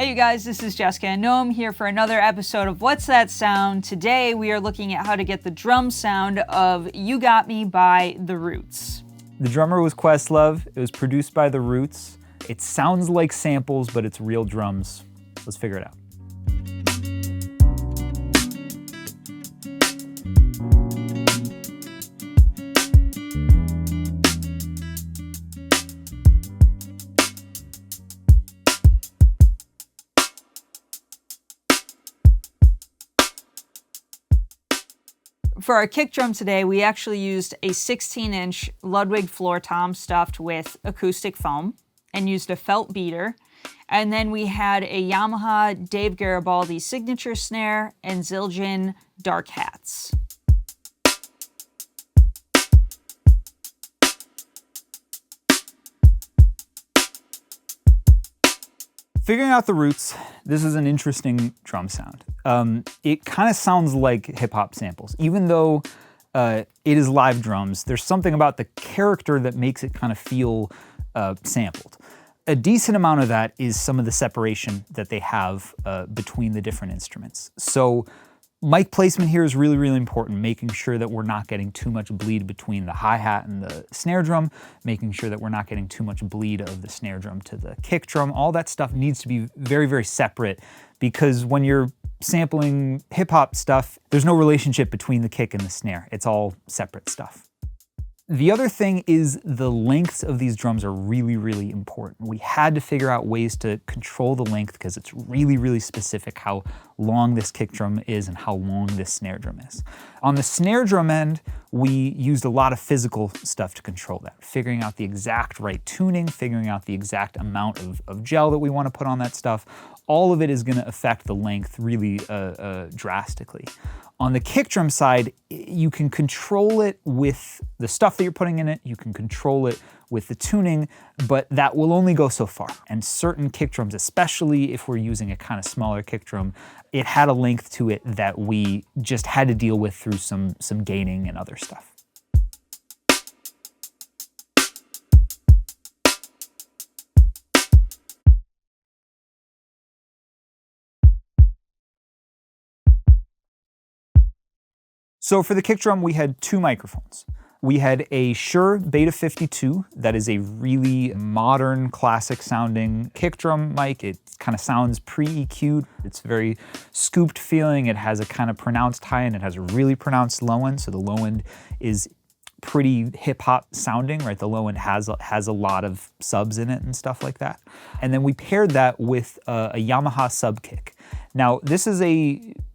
Hey you guys, this is Jessica and Noam here for another episode of What's That Sound? Today we are looking at how to get the drum sound of You Got Me by The Roots. The drummer was Questlove. It was produced by The Roots. It sounds like samples, but it's real drums. Let's figure it out. For our kick drum today, we actually used a 16-inch Ludwig floor tom stuffed with acoustic foam and used a felt beater. And then we had a Yamaha Dave Garibaldi signature snare and Zildjian dark hats. Figuring out the roots, this is an interesting drum sound. It kind of sounds like hip-hop samples. Even though it is live drums, there's something about the character that makes it kind of feel sampled. A decent amount of that is some of the separation that they have between the different instruments. So mic placement here is really, really important, making sure that we're not getting too much bleed between the hi-hat and the snare drum, making sure that we're not getting too much bleed of the snare drum to the kick drum. All that stuff needs to be very, very separate, because when you're sampling hip-hop stuff, there's no relationship between the kick and the snare. It's all separate stuff. The other thing is the lengths of these drums are really, really important. We had to figure out ways to control the length because it's really, really specific how long this kick drum is and how long this snare drum is. On the snare drum end, we used a lot of physical stuff to control that, figuring out the exact right tuning, figuring out the exact amount of gel that we want to put on that stuff. All of it is going to affect the length really drastically. On the kick drum side, you can control it with the stuff that you're putting in it, you can control it with the tuning, but that will only go so far. And certain kick drums, especially if we're using a kind of smaller kick drum, it had a length to it that we just had to deal with through some gaining and other stuff. So for the kick drum, we had two microphones. We had a Shure Beta 52 that is a really modern, classic sounding kick drum mic. It kind of sounds pre-EQ'd. It's very scooped feeling. It has a kind of pronounced high end. It has a really pronounced low end. So the low end is pretty hip hop sounding, right? The low end has a lot of subs in it and stuff like that. And then we paired that with a Yamaha sub kick. Now, this is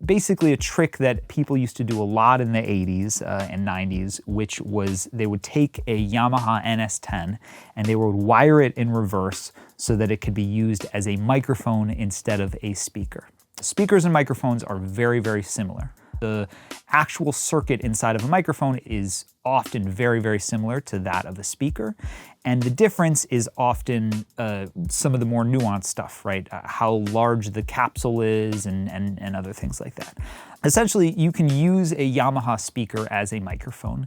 basically a trick that people used to do a lot in the 80s and 90s, which was they would take a Yamaha NS10 and they would wire it in reverse so that it could be used as a microphone instead of a speaker. Speakers and microphones are very, very similar. The actual circuit inside of a microphone is often very, very similar to that of a speaker. And the difference is often some of the more nuanced stuff, right? How large the capsule is and other things like that. Essentially, you can use a Yamaha speaker as a microphone,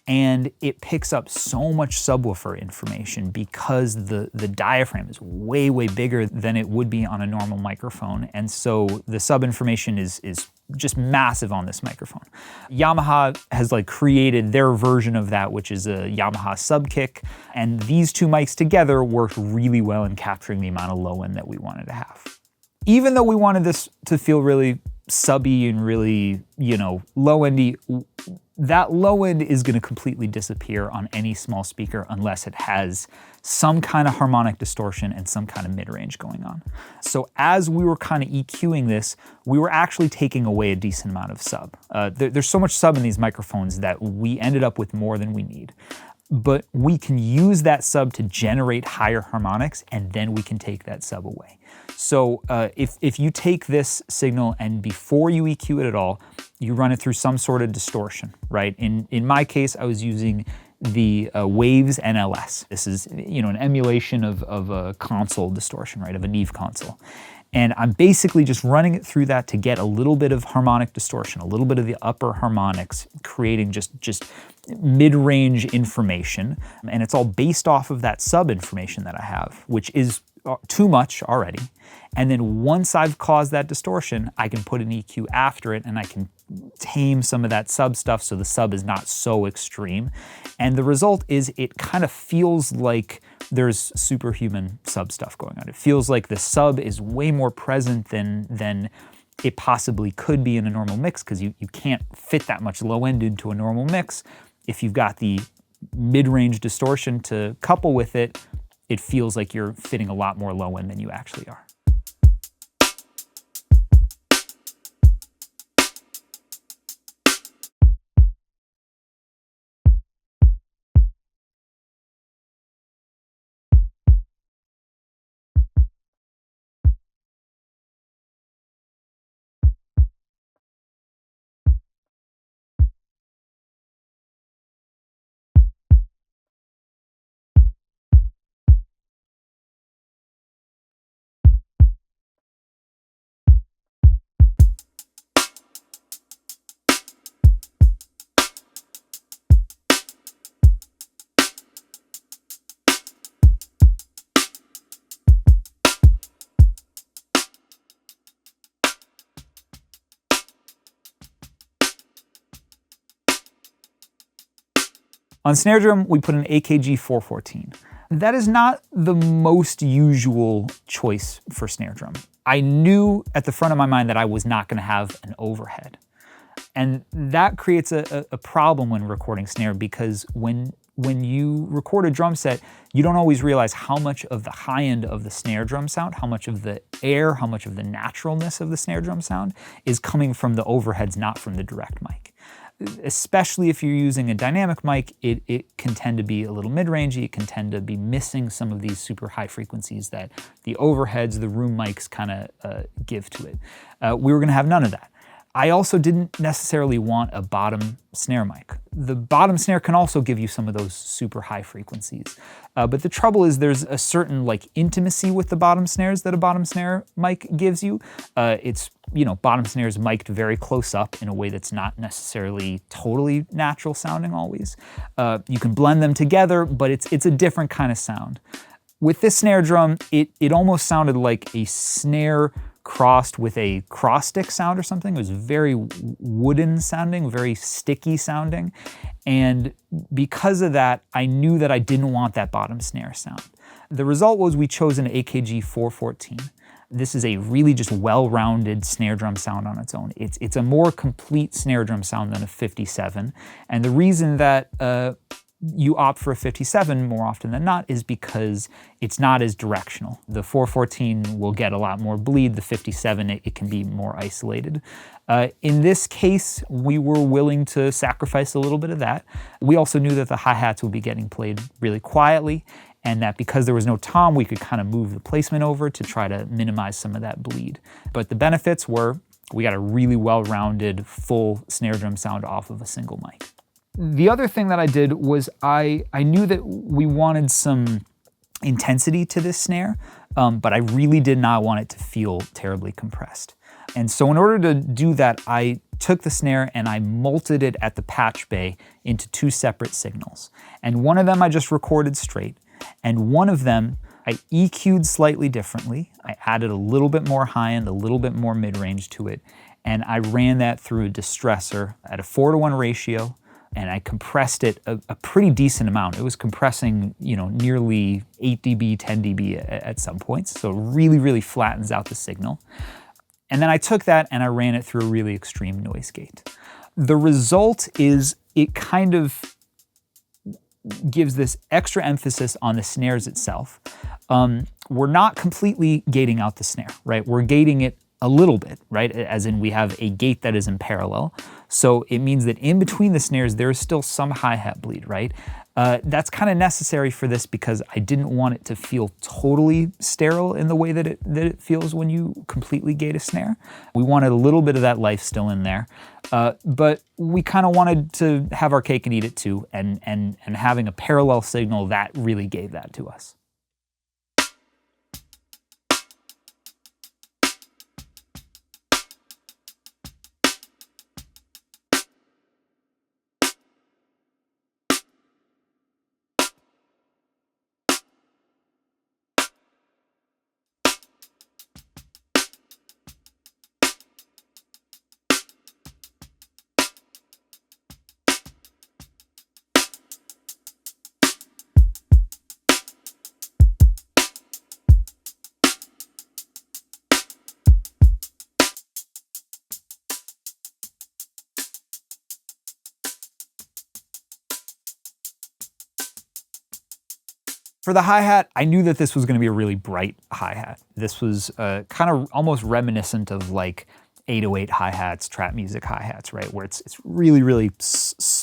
and it picks up so much subwoofer information because the diaphragm is way, way bigger than it would be on a normal microphone. And so the sub information is just massive on this microphone. Yamaha has created their version of that, which is a Yamaha sub kick, and these two mics together worked really well in capturing the amount of low end that we wanted to have. Even though we wanted this to feel really subby and really, low-endy, that low end is going to completely disappear on any small speaker unless it has some kind of harmonic distortion and some kind of mid-range going on. So as we were kind of EQing this, we were actually taking away a decent amount of sub. There's so much sub in these microphones that we ended up with more than we need. But we can use that sub to generate higher harmonics, and then we can take that sub away. So if you take this signal and before you EQ it at all, you run it through some sort of distortion, right? In my case, I was using the Waves NLS. This is an emulation of a console distortion, right? Of a Neve console. And I'm basically just running it through that to get a little bit of harmonic distortion, a little bit of the upper harmonics, creating just mid-range information. And it's all based off of that sub information that I have, which is too much already. And then once I've caused that distortion, I can put an EQ after it and I can tame some of that sub stuff so the sub is not so extreme. And the result is it kind of feels like there's superhuman sub stuff going on. It feels like the sub is way more present than it possibly could be in a normal mix, because you can't fit that much low end into a normal mix. If you've got the mid-range distortion to couple with it, it feels like you're fitting a lot more low end than you actually are. On snare drum, we put an AKG 414. That is not the most usual choice for snare drum. I knew at the front of my mind that I was not going to have an overhead. And that creates a problem when recording snare, because when you record a drum set, you don't always realize how much of the high end of the snare drum sound, how much of the air, how much of the naturalness of the snare drum sound is coming from the overheads, not from the direct mic. Especially if you're using a dynamic mic, it can tend to be a little mid-rangey. It can tend to be missing some of these super high frequencies that the overheads, the room mics kind of give to it. We were going to have none of that. I also didn't necessarily want a bottom snare mic. The bottom snare can also give you some of those super high frequencies. But the trouble is there's a certain intimacy with the bottom snares that a bottom snare mic gives you. It's, bottom snares mic'd very close up in a way that's not necessarily totally natural sounding always. You can blend them together, but it's a different kind of sound. With this snare drum, it almost sounded like a snare crossed with a cross stick sound or something. It was very wooden sounding, very sticky sounding. And because of that, I knew that I didn't want that bottom snare sound. The result was we chose an AKG 414. This is a really just well-rounded snare drum sound on its own. It's a more complete snare drum sound than a 57. And the reason that you opt for a 57 more often than not is because it's not as directional. The 414 will get a lot more bleed. The 57, it can be more isolated. In this case, we were willing to sacrifice a little bit of that. We also knew that the hi-hats would be getting played really quietly, and that because there was no tom, we could kind of move the placement over to try to minimize some of that bleed. But the benefits were we got a really well-rounded, full snare drum sound off of a single mic. The other thing that I did was I knew that we wanted some intensity to this snare, but I really did not want it to feel terribly compressed. And so in order to do that, I took the snare and I multed it at the patch bay into two separate signals. And one of them I just recorded straight, and one of them I EQ'd slightly differently. I added a little bit more high end, a little bit more mid-range to it, and I ran that through a distressor at a 4:1 ratio. And I compressed it a pretty decent amount. It was compressing, nearly 8 dB, 10 dB at some points. So it really, really flattens out the signal. And then I took that and I ran it through a really extreme noise gate. The result is it kind of gives this extra emphasis on the snares itself. We're not completely gating out the snare, right? We're gating it a little bit, right? As in we have a gate that is in parallel. So it means that in between the snares, there is still some hi-hat bleed, right? That's kind of necessary for this because I didn't want it to feel totally sterile in the way that it feels when you completely gate a snare. We wanted a little bit of that life still in there. But we kind of wanted to have our cake and eat it too, and having a parallel signal, that really gave that to us. For the hi-hat, I knew that this was going to be a really bright hi-hat. This was kind of almost reminiscent of like 808 hi-hats, trap music hi-hats, right? Where it's really, really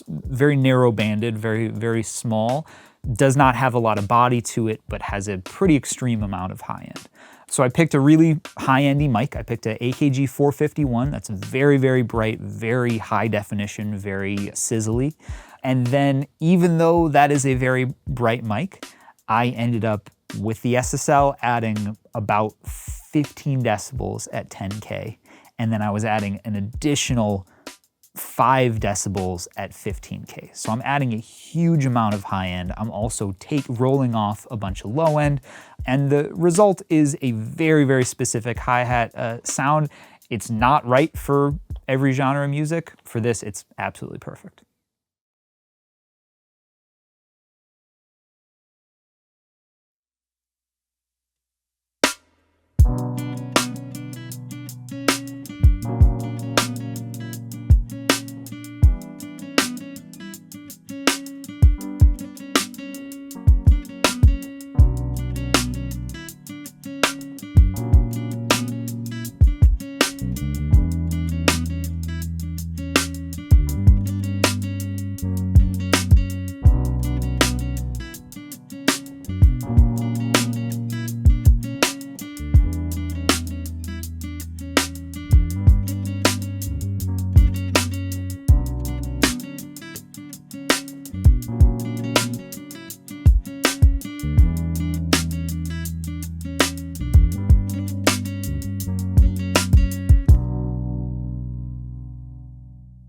very narrow banded, very, very small, does not have a lot of body to it, but has a pretty extreme amount of high end. So I picked a really high-endy mic. I picked an AKG 451. That's very, very bright, very high definition, very sizzly. And then even though that is a very bright mic, I ended up with the SSL adding about 15 decibels at 10K. And then I was adding an additional 5 decibels at 15K. So I'm adding a huge amount of high end. I'm also rolling off a bunch of low end. And the result is a very, very specific hi-hat sound. It's not right for every genre of music. For this, it's absolutely perfect.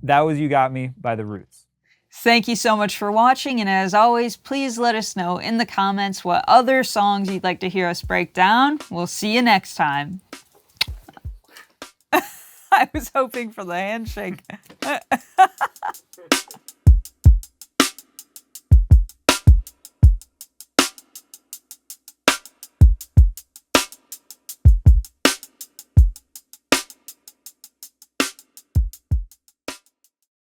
That was You Got Me by The Roots. Thank you so much for watching, and as always, please let us know in the comments what other songs you'd like to hear us break down. We'll see you next time. I was hoping for the handshake.